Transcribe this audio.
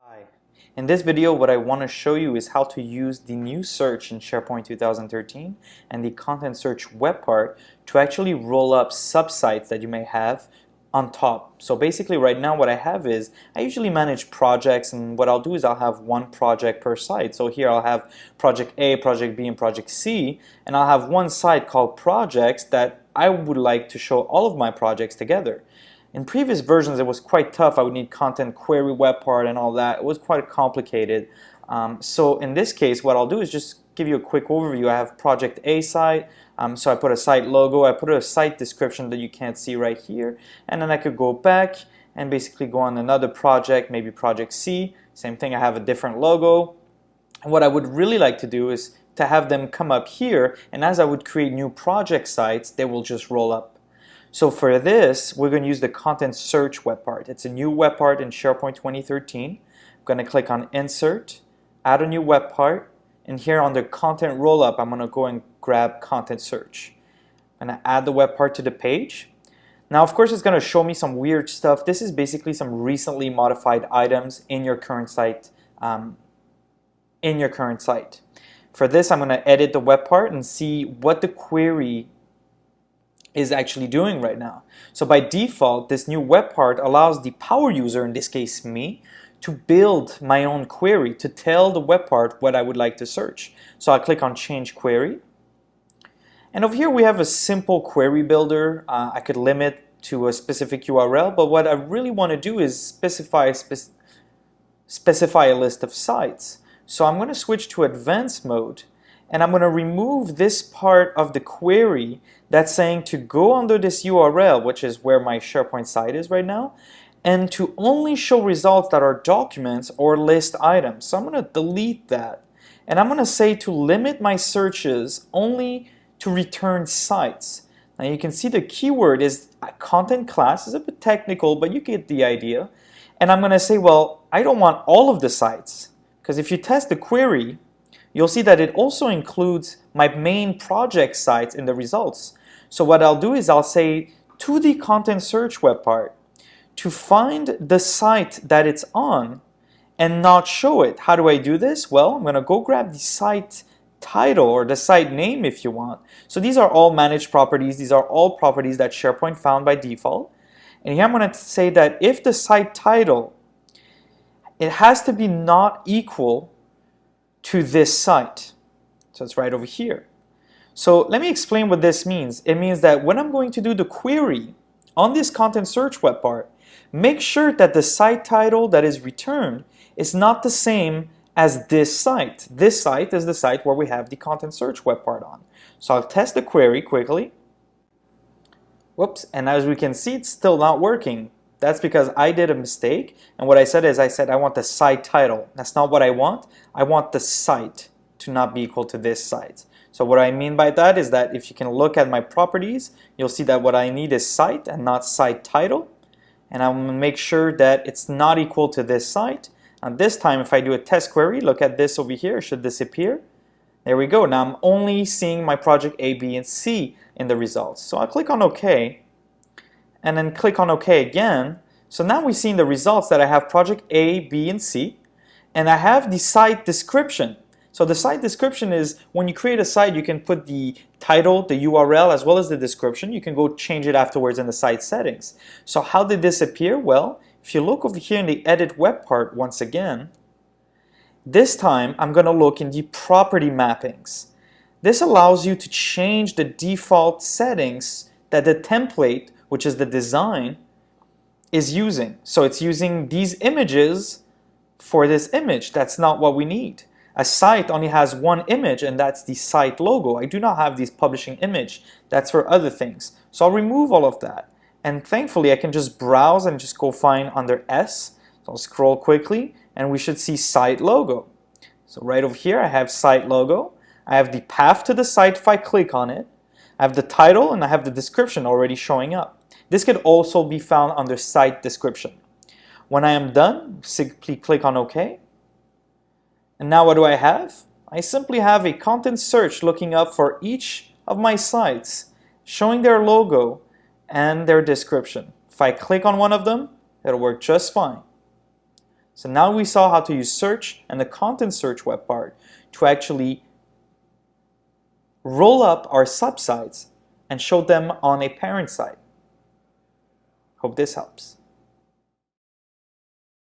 Hi. In this video, what I want to show you is how to use the new search in SharePoint 2013 and the content search web part to actually roll up subsites that you may have on top. So basically right now what I have is, I usually manage projects, and what I'll do is I'll have one project per site. So here I'll have project A, project B, and project C, and I'll have one site called projects that I would like to show all of my projects together. In previous versions, it was quite tough. I would need content query web part and all that. It was quite complicated. So in this case, what I'll do is just give you a quick overview. I have project A site, so I put a site logo, I put a site description that you can't see right here, and then I could go back and basically go on another project, maybe project C. Same thing, I have a different logo. And what I would really like to do is to have them come up here, and as I would create new project sites, they will just roll up. So for this, we're going to use the content search web part. It's a new web part in SharePoint 2013. I'm going to click on Insert, add a new web part, and here under Content Rollup, I'm going to go and grab Content Search. I'm going to add the web part to the page. Now, of course, it's going to show me some weird stuff. This is basically some recently modified items in your current site. For this, I'm going to edit the web part and see what the query is actually doing right now. So by default, this new web part allows the power user, in this case me, to build my own query to tell the web part what I would like to search. So I'll click on Change Query. And over here we have a simple query builder. I could limit to a specific URL, but what I really want to do is specify a list of sites. So I'm going to switch to Advanced mode, and I'm going to remove this part of the query that's saying to go under this URL, which is where my SharePoint site is right now, and to only show results that are documents or list items. So I'm going to delete that, and I'm going to say to limit my searches only to return sites. Now you can see the keyword is a content class. It's a bit technical, but you get the idea. And I'm going to say, well, I don't want all of the sites, because if you test the query, you'll see that it also includes my main project sites in the results. So what I'll do is I'll say to the content search web part to find the site that it's on and not show it. How do I do this? Well, I'm going to go grab the site title or the site name if you want. So these are all managed properties. These are all properties that SharePoint found by default. And here I'm going to say that if the site title, it has to be not equal to this site. So it's right over here. So let me explain what this means. It means that when I'm going to do the query on this content search web part, make sure that the site title that is returned is not the same as this site. This site is the site where we have the content search web part on. So I'll test the query quickly. Whoops, and as we can see, it's still not working. That's because I did a mistake, and what I said is I want the site title. That's not what I want. I want the site to not be equal to this site. So what I mean by that is that if you can look at my properties, you'll see that what I need is site and not site title. And I'm going to make sure that it's not equal to this site. And this time, if I do a test query, look at this over here, it should disappear. There we go. Now I'm only seeing my project A, B, and C in the results. So I'll click on OK. And then click on OK again. So now we see in the results that I have project A, B, and C, and I have the site description. So the site description is when you create a site, you can put the title, the URL, as well as the description. You can go change it afterwards in the site settings. So how did this appear? Well, if you look over here in the edit web part once again, this time I'm going to look in the property mappings. This allows you to change the default settings that the template, which is the design, is using. So it's using these images for this image. That's not what we need. A site only has one image, and that's the site logo. I do not have this publishing image. That's for other things. So I'll remove all of that. And thankfully, I can just browse and just go find under S. So I'll scroll quickly, and we should see site logo. So right over here, I have site logo. I have the path to the site if I click on it. I have the title, and I have the description already showing up. This could also be found under site description. When I am done, simply click on OK. And now what do I have? I simply have a content search looking up for each of my sites, showing their logo and their description. If I click on one of them, it'll work just fine. So now we saw how to use search and the content search web part to actually roll up our subsites and show them on a parent site. Hope this helps.